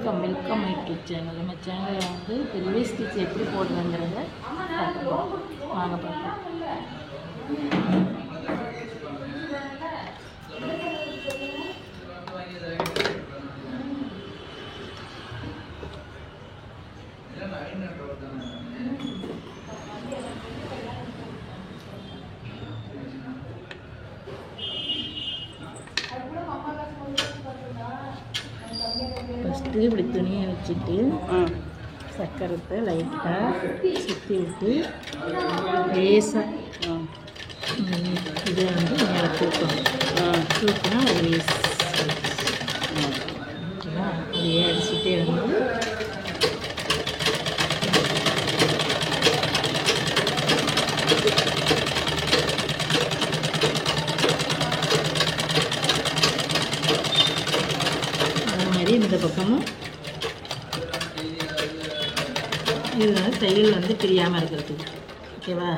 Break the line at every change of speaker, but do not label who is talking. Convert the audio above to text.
Welcome YouTube channel. நம்ம சேனலில் வந்து பெரிய ஸ்டிச் எப்படி போடுறதுங்கிறத பார்த்துப்போம். வாங்க பார்ப்போம். ஃபஸ்ட்டு இப்படி துணியை வச்சுட்டு சக்கரத்தை லைட்டாக சுற்றி விட்டு லேசாக இதை வந்து மேலே தூக்கினா அது லேஸ் ஓகேவா. அதையே அடிச்சுட்டே வந்து இந்த பக்கமும் இது வந்து தையல் வந்து பிரியாமல் இருக்கிறதுக்கு. ஓகேவா.